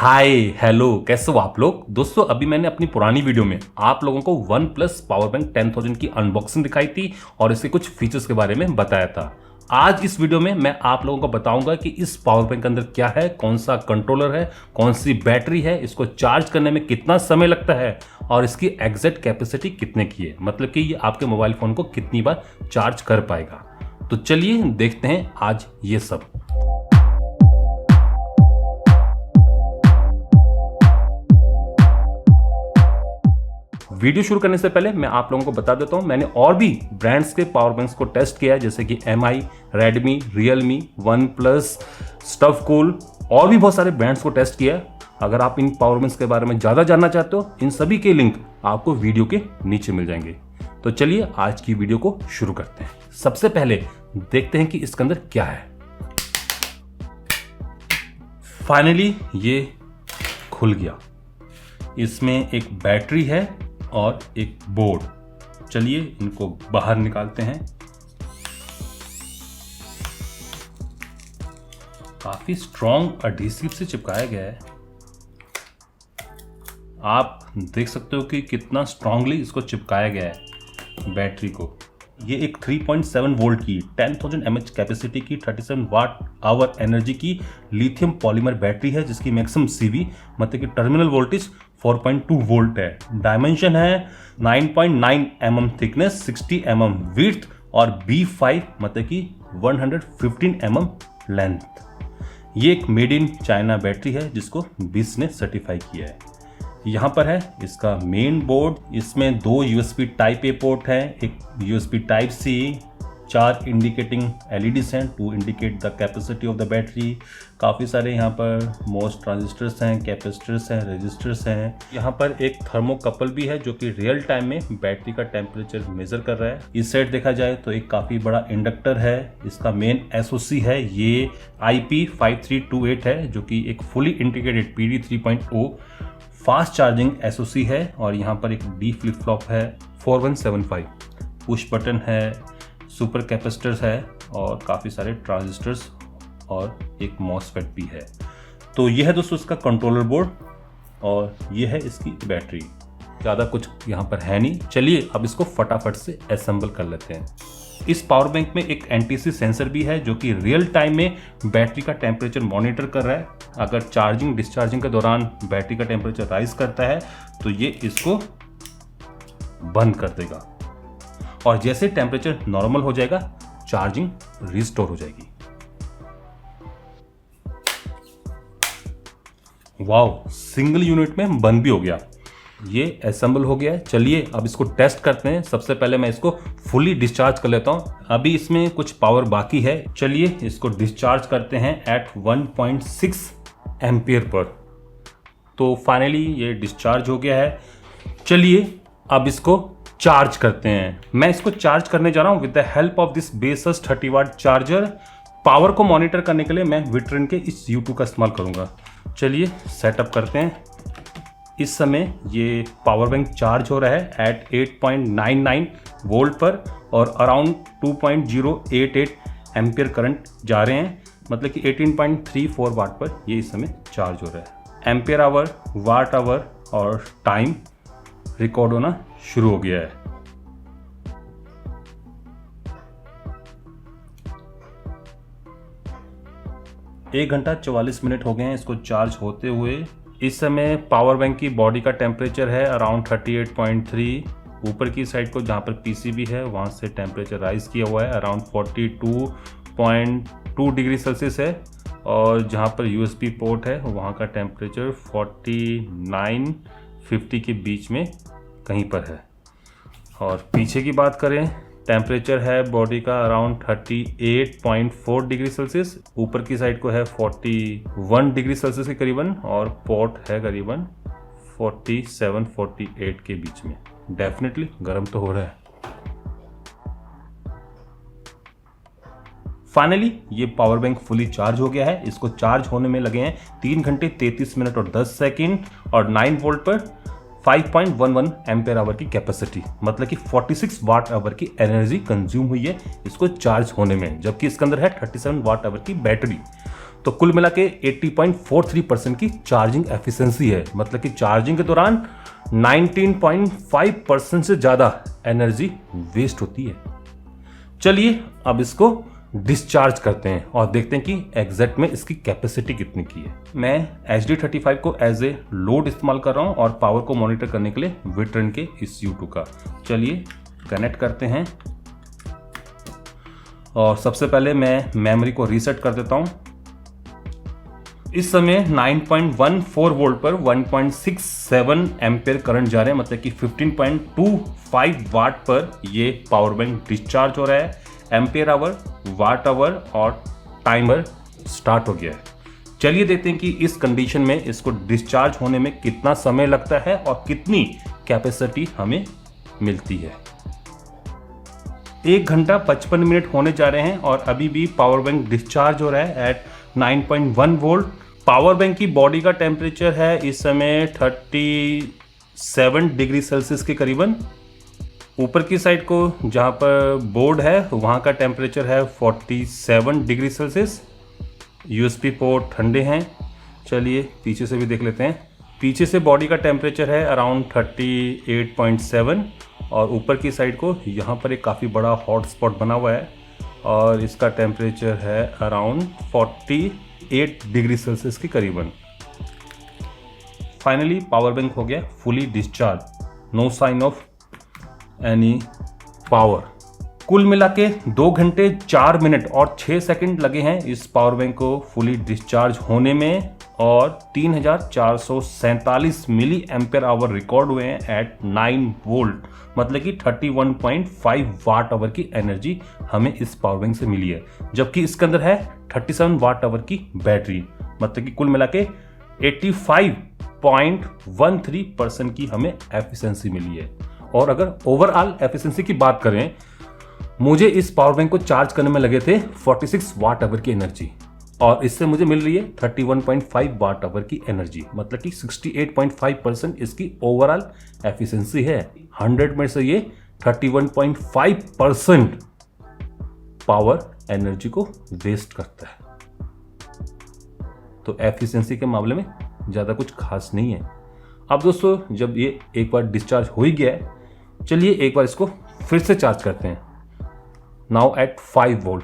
Hi hello, कैसे हो आप लोग। दोस्तों अभी मैंने अपनी पुरानी वीडियो में आप लोगों को वन प्लस पावर बैंक 10,000 की अनबॉक्सिंग दिखाई थी और इसके कुछ फीचर्स के बारे में बताया था। आज इस वीडियो में मैं आप लोगों को बताऊंगा कि इस पावर बैंक के अंदर क्या है, कौन सा कंट्रोलर है, कौन सी बैटरी है, इसको चार्ज करने में कितना समय लगता है और इसकी एग्जैक्ट कैपेसिटी कितने की है, मतलब कि ये आपके मोबाइल फोन को कितनी बार चार्ज कर पाएगा। तो चलिए देखते हैं आज ये सब। वीडियो शुरू करने से पहले मैं आप लोगों को बता देता हूं, मैंने और भी ब्रांड्स के पावर बैंक्स को टेस्ट किया है, जैसे कि MI, Redmi, Realme, one plus, stuff cool और भी बहुत सारे ब्रांड्स को टेस्ट किया है। अगर आप इन पावर बैंक्स के बारे में ज़्यादा जानना चाहते हो, इन सभी के लिंक आपको वीडियो के नीचे मिल जाएंगे। तो चलिए आज की वीडियो को शुरू करते हैं। सबसे पहले देखते हैं कि इसके अंदर क्या है। फाइनली ये खुल गया। इसमें एक बैटरी है और एक बोर्ड। चलिए इनको बाहर निकालते हैं। काफी स्ट्रॉन्ग एडहेसिव से चिपकाया गया है। आप देख सकते हो कि कितना स्ट्रांगली इसको चिपकाया गया है बैटरी को। ये एक 3.7 वोल्ट की 10,000 mAh कैपेसिटी की 37 वाट आवर एनर्जी की लिथियम पॉलीमर बैटरी है, जिसकी मैक्सिमम CV मतलब कि टर्मिनल वोल्टेज 4.2 वोल्ट है। डायमेंशन है 9.9 mm थिकनेस, 60 mm विड्थ और B5 मतलब कि 115 mm लेंथ। ये एक मेड इन चाइना बैटरी है जिसको BIS ने सर्टिफाई किया है। यहाँ पर है इसका मेन बोर्ड। इसमें 2 USB टाइप A पोर्ट है, एक USB type C, 4 indicating LEDs हैं to indicate the capacity of the battery. काफ़ी सारे यहाँ पर मोस्ट ट्रांजिस्टर्स हैं, कैपेसिटर्स हैं, रेजिस्टर्स हैं। यहाँ पर एक थर्मोकपल भी है जो कि रियल टाइम में बैटरी का टेम्परेचर मेजर कर रहा है। इस साइड देखा जाए तो एक काफ़ी बड़ा इंडक्टर है। इसका मेन SoC है ये IP5328 है, जो कि एक fully integrated PD 3.0 fast charging SoC है। और यहाँ पर एक D फ्लिप फ्लॉप है, 4175 पुश बटन है, सुपर कैपेसिटर्स है और काफ़ी सारे ट्रांजिस्टर्स और एक मॉसफेट भी है। तो यह है दोस्तों इसका कंट्रोलर बोर्ड और यह है इसकी बैटरी। ज़्यादा कुछ यहाँ पर है नहीं। चलिए अब इसको फटाफट से असेंबल कर लेते हैं। इस पावर बैंक में एक NTC सेंसर भी है जो कि रियल टाइम में बैटरी का टेम्परेचर मॉनिटर कर रहा है। अगर चार्जिंग डिस्चार्जिंग के दौरान बैटरी का टेम्परेचर राइज करता है तो ये इसको बंद कर देगा और जैसे टेम्परेचर नॉर्मल हो जाएगा चार्जिंग रिस्टोर हो जाएगी। वाओ, सिंगल यूनिट में बंद भी हो गया। ये असेंबल हो गया है। चलिए अब इसको टेस्ट करते हैं। सबसे पहले मैं इसको फुली डिस्चार्ज कर लेता हूं। अभी इसमें कुछ पावर बाकी है। चलिए इसको डिस्चार्ज करते हैं एट 1.6 एम्पियर पर। तो फाइनली ये डिस्चार्ज हो गया है। चलिए अब इसको चार्ज करते हैं। मैं इसको चार्ज करने जा रहा हूं with the help of this Baseus 30 watt charger. Power को मॉनिटर करने के लिए मैं विट्रिन के इस U2 का इस्तेमाल करूंगा। चलिए सेटअप करते हैं। इस समय ये पावर बैंक चार्ज हो रहा है एट 8.99 वोल्ट पर और अराउंड 2.088 एम्पियर करंट जा रहे हैं, मतलब कि 18.34 वाट पर ये इस समय चार्ज हो रहा है। एम्पियर आवर, वाट आवर और टाइम रिकॉर्ड होना शुरू हो गया है। एक घंटा 44 मिनट हो गए हैं इसको चार्ज होते हुए। इस समय पावर बैंक की बॉडी का टेम्परेचर है अराउंड 38.3। ऊपर की साइड को जहाँ पर PCB है वहाँ से टेम्परेचर राइज किया हुआ है अराउंड 42.2 डिग्री सेल्सियस है और जहाँ पर USB पोर्ट है वहाँ का टेम्परेचर 49-50 के बीच में कहीं पर है। और पीछे की बात करें, टेम्परेचर है बॉडी का अराउंड 38.4 डिग्री सेल्सियस। ऊपर की साइड को है 41 डिग्री सेल्सियस के करीबन और पोर्ट है करीबन 47-48 के बीच में। डेफिनेटली गर्म तो हो रहा है। फाइनली ये पावर बैंक फुली चार्ज हो गया है। इसको चार्ज होने में लगे हैं 3 घंटे 33 मिनट और 10 सेकेंड और 9 वोल्ट पर 5.11 एम्पेयर आवर की कैपेसिटी, मतलब कि 46 वाट आवर की एनर्जी कंज्यूम हुई है इसको चार्ज होने में, जबकि इसके अंदर है 37 वाट आवर की बैटरी। तो कुल मिला के 80.43% की चार्जिंग एफिशिएंसी है, मतलब कि चार्जिंग के दौरान 19.5% से ज़्यादा एनर्जी वेस्ट होती है। चलिए अब इसको डिस्चार्ज करते हैं और देखते हैं कि एग्जैक्ट में इसकी कैपेसिटी कितनी की है। मैं HD35 को एज ए लोड इस्तेमाल कर रहा हूं और पावर को मॉनिटर करने के लिए विट्रन के इस U2 का। चलिए कनेक्ट करते हैं और सबसे पहले मैं मेमोरी को रीसेट कर देता हूं। इस समय 9.14 वोल्ट पर 1.67 एम्पेयर करंट जा रहे हैं, मतलब कि 15.25 वाट पर ये पावर बैंक डिस्चार्ज हो रहा है। एम्पेयर आवर, वाट आवर और टाइमर स्टार्ट हो गया है। चलिए देखते हैं कि इस कंडीशन में इसको डिस्चार्ज होने में कितना समय लगता है और कितनी कैपेसिटी हमें मिलती है। 1 घंटा 55 मिनट होने जा रहे हैं और अभी भी पावर बैंक डिस्चार्ज हो रहा है एट 9.1 वोल्ट। पावर बैंक की बॉडी का टेम्परेचर है इस समय 37 डिग्री सेल्सियस के करीबन। ऊपर की साइड को जहाँ पर बोर्ड है वहाँ का टेम्परेचर है 47 डिग्री सेल्सियस। USB पोर्ट ठंडे हैं। चलिए पीछे से भी देख लेते हैं। पीछे से बॉडी का टेम्परेचर है अराउंड 38.7 और ऊपर की साइड को यहाँ पर एक काफ़ी बड़ा हॉट स्पॉट बना हुआ है और इसका टेम्परेचर है अराउंड 48 डिग्री सेल्सियस के करीबन। फाइनली पावर बैंक हो गया fully discharge, no sign of any power. कुल मिला के 2 घंटे 4 मिनट और 6 सेकंड लगे हैं इस पावर बैंक को फुली डिस्चार्ज होने में और 3447 मिली एम्पेयर आवर रिकॉर्ड हुए हैं एट 9 वोल्ट, मतलब कि 31.5 वाट आवर की एनर्जी हमें इस पावर बैंक से मिली है, जबकि इसके अंदर है 37 वाट आवर की बैटरी, मतलब कि कुल मिला के 85.13% की हमें एफिशिएंसी मिली है। और अगर ओवरऑल एफिशिएंसी की बात करें, मुझे इस पावर बैंक को चार्ज करने में लगे थे 46 वाट आवर की एनर्जी और इससे मुझे मिल रही है 31.5 वाट आवर की एनर्जी, मतलब कि 68.5% इसकी ओवरऑल एफिशिएंसी है। 100 में से ये 31.5% पावर एनर्जी को वेस्ट करता है। तो एफिशिएंसी के मामले में ज़्यादा कुछ खास नहीं है। अब दोस्तों जब ये एक बार डिस्चार्ज हो ही गया है, चलिए एक बार इसको फिर से चार्ज करते हैं। Now at 5 volt.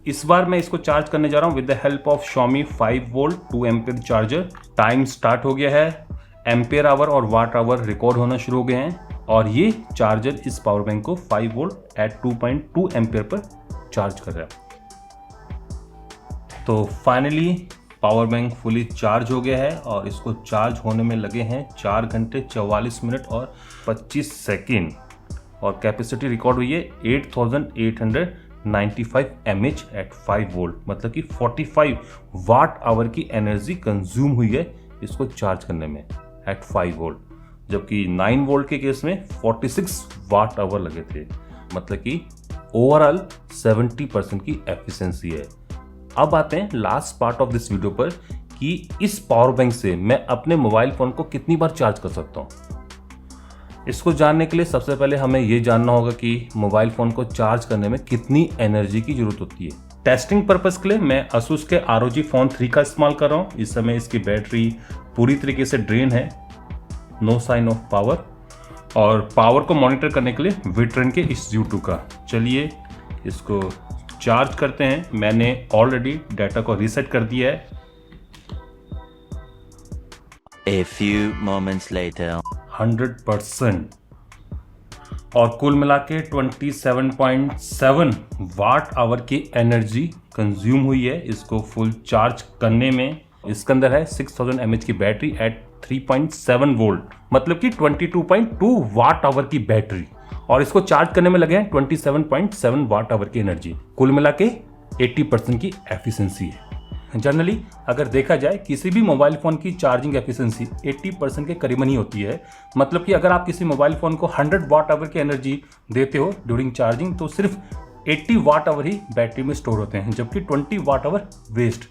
इस बार मैं इसको चार्ज करने जा रहा हूँ with the help of Xiaomi 5 volt 2 ampere charger. Time start हो गया है। एम्पेयर आवर और वाट आवर रिकॉर्ड होना शुरू हो गए हैं और ये चार्जर इस पावर बैंक को 5 वोल्ट एट 2.2 एम्पेयर पर चार्ज कर रहा है। तो finally power bank fully charge हो गया है और इसको चार्ज होने में लगे हैं 4 घंटे 44 मिनट और 25 सेकेंड और कैपेसिटी रिकॉर्ड हुई है 8895 mAh एट 5 वोल्ट, मतलब कि 45 वाट आवर की एनर्जी कंज्यूम हुई है इसको चार्ज करने में एट 5 वोल्ट, जबकि 9 वोल्ट के केस में 46 वाट आवर लगे थे, मतलब कि ओवरऑल 70% की एफिशिएंसी है। अब आते हैं last part of this video पर कि इस पावर बैंक से मैं अपने मोबाइल फ़ोन को कितनी बार चार्ज कर सकता हूँ। इसको जानने के लिए सबसे पहले हमें ये जानना होगा कि मोबाइल फ़ोन को चार्ज करने में कितनी एनर्जी की ज़रूरत होती है। टेस्टिंग पर्पज़ के लिए मैं Asus के ROG Phone 3 का इस्तेमाल कर रहा हूँ। इस समय इसकी बैटरी पूरी तरीके से ड्रेन है, नो साइन ऑफ पावर, और पावर को मॉनिटर करने के लिए विट्रन के इस U2 का। चलिए इसको चार्ज करते हैं। मैंने ऑलरेडी डाटा को रीसेट कर दिया है। A few moments later. 100% और कुल मिला के 27.7 वाट आवर की एनर्जी कंज्यूम हुई है इसको फुल चार्ज करने में। इसके अंदर है 6000 mAh की बैटरी एट 3.7 वोल्ट, मतलब कि 22.2 वाट आवर की बैटरी, और इसको चार्ज करने में लगे हैं 27.7 वाट आवर की एनर्जी। कुल मिला के 80% की एफिशिएंसी है। जनरली अगर देखा जाए किसी भी मोबाइल फ़ोन की चार्जिंग एफिशिएंसी 80% के करीबन ही होती है, मतलब कि अगर आप किसी मोबाइल फ़ोन को 100 वाट आवर की एनर्जी देते हो ड्यूरिंग चार्जिंग तो सिर्फ 80 वाट आवर ही बैटरी में स्टोर होते हैं, जबकि 20 watt hour waste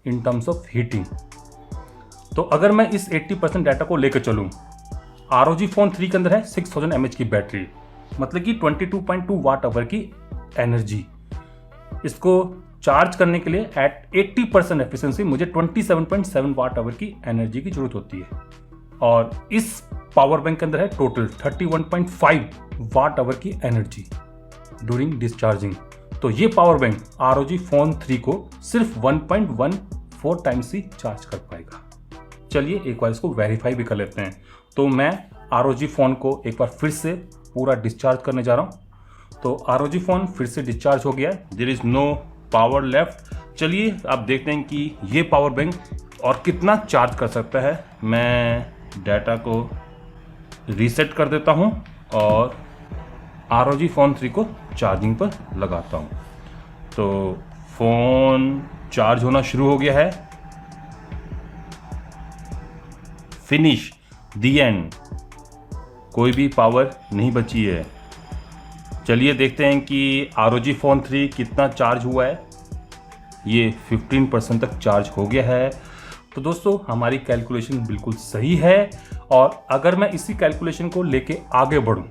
in terms of heating. तो अगर मैं इस 80% डाटा को लेकर चलूँ ROG Phone 3 के अंदर है 6000 mAh की बैटरी, मतलब कि 22.2 वाट आवर की एनर्जी। इसको चार्ज करने के लिए एट 80% एफिशिएंसी मुझे 27.7 वाट आवर की एनर्जी की जरूरत होती है। और इस पावर बैंक के अंदर है टोटल 31.5 वाट आवर की एनर्जी ड्यूरिंग डिस्चार्जिंग। तो ये पावर बैंक ROG Phone 3 को सिर्फ 1.14 टाइम्स ही चार्ज कर पाएगा। चलिए एक बार इसको वेरीफाई भी कर लेते हैं। तो मैं ROG Phone को एक बार फिर से पूरा डिस्चार्ज करने जा रहा हूँ। तो ROG Phone फिर से डिस्चार्ज हो गया है, there is no power left. चलिए आप देखते हैं कि ये पावर बैंक और कितना चार्ज कर सकता है। मैं डाटा को रीसेट कर देता हूँ और ROG Phone 3 को चार्जिंग पर लगाता हूँ। तो फ़ोन चार्ज होना शुरू हो गया है। फिनिश द एंड, कोई भी पावर नहीं बची है। चलिए देखते हैं कि ROG Phone 3 कितना चार्ज हुआ है। ये 15% तक चार्ज हो गया है। तो दोस्तों हमारी कैलकुलेशन बिल्कुल सही है। और अगर मैं इसी कैलकुलेशन को लेके आगे बढ़ूं,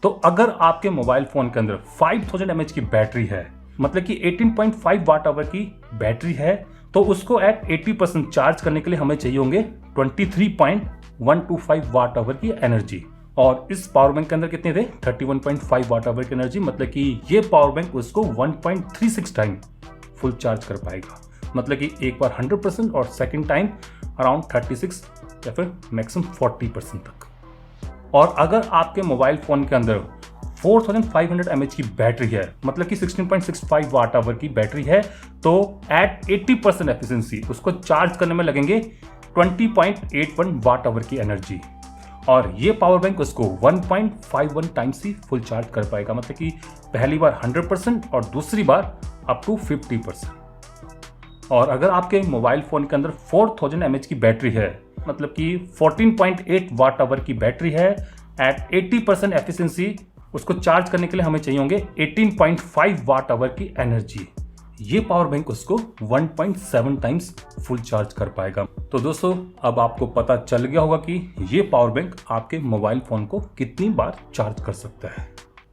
तो अगर आपके मोबाइल फ़ोन के अंदर 5000 mAh की बैटरी है, मतलब कि 18.5 वाट आवर की बैटरी है, तो उसको एट 80% चार्ज करने के लिए हमें चाहिए होंगे 23.125 वाट आवर की एनर्जी। और इस पावर बैंक के अंदर कितने थे? 31.5 वाट आवर की एनर्जी, मतलब कि ये पावर बैंक उसको 1.36 टाइम फुल चार्ज कर पाएगा। मतलब कि एक बार 100% और सेकंड टाइम अराउंड 36 या फिर मैक्सिमम 40% तक। और अगर आपके मोबाइल फ़ोन के अंदर 4500 mAh की बैटरी है, मतलब कि 16.65 वाट आवर की बैटरी है, तो एट 80% एफिशिएंसी उसको चार्ज करने में लगेंगे 20.81 वाट आवर की एनर्जी। और ये पावर बैंक उसको 1.51 टाइम्स ही फुल चार्ज कर पाएगा, मतलब कि पहली बार 100% और दूसरी बार अप टू 50%। और अगर आपके मोबाइल फ़ोन के अंदर 4000 mAh की बैटरी है, मतलब कि 14.8 वाट आवर की बैटरी है, एट 80% एफिशिएंसी उसको चार्ज करने के लिए हमें चाहिए होंगे 18.5 वाट आवर की एनर्जी। ये पावर बैंक उसको 1.7 टाइम्स फुल चार्ज कर पाएगा। तो दोस्तों अब आपको पता चल गया होगा कि ये पावर बैंक आपके मोबाइल फ़ोन को कितनी बार चार्ज कर सकता है।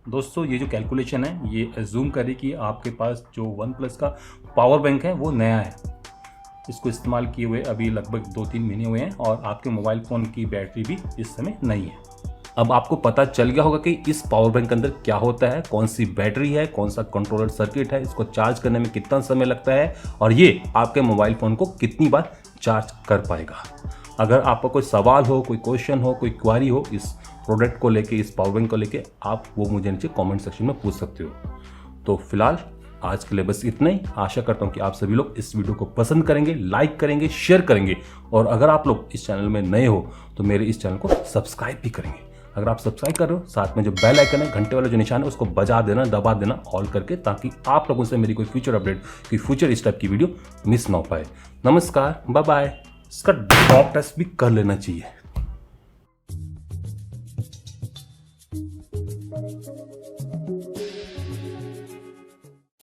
दोस्तों ये जो कैलकुलेशन है ये एज्यूम करें कि आपके पास जो OnePlus का पावर बैंक है वो नया है, इसको इस्तेमाल किए हुए अभी लगभग 2-3 महीने हुए हैं और आपके मोबाइल फ़ोन की बैटरी भी इस समय नहीं है। अब आपको पता चल गया होगा कि इस पावर बैंक के अंदर क्या होता है, कौन सी बैटरी है, कौन सा कंट्रोलर सर्किट है, इसको चार्ज करने में कितना समय लगता है और ये आपके मोबाइल फ़ोन को कितनी बार चार्ज कर पाएगा। अगर आपका कोई सवाल हो, कोई क्वेश्चन हो, कोई क्वारी हो इस प्रोडक्ट को लेके, इस पावर बैंक को लेके, आप वो मुझे नीचे कमेंट सेक्शन में पूछ सकते हो। तो फिलहाल आज के लिए बस इतना ही। आशा करता हूँ कि आप सभी लोग इस वीडियो को पसंद करेंगे, लाइक करेंगे, शेयर करेंगे और अगर आप लोग इस चैनल में नए हो तो मेरे इस चैनल को सब्सक्राइब भी करेंगे। अगर आप सब्सक्राइब कर रहे हो, साथ में जो बेल आइकन है, घंटे वाला जो निशान है, उसको बजा देना, दबा देना ऑल करके, ताकि आप लोगों से मेरी कोई फ्यूचर अपडेट, कोई फ्यूचर इस टाइप की वीडियो मिस ना हो पाए। नमस्कार, बाय बाय। इसका ड्रॉप टेस्ट भी कर लेना चाहिए।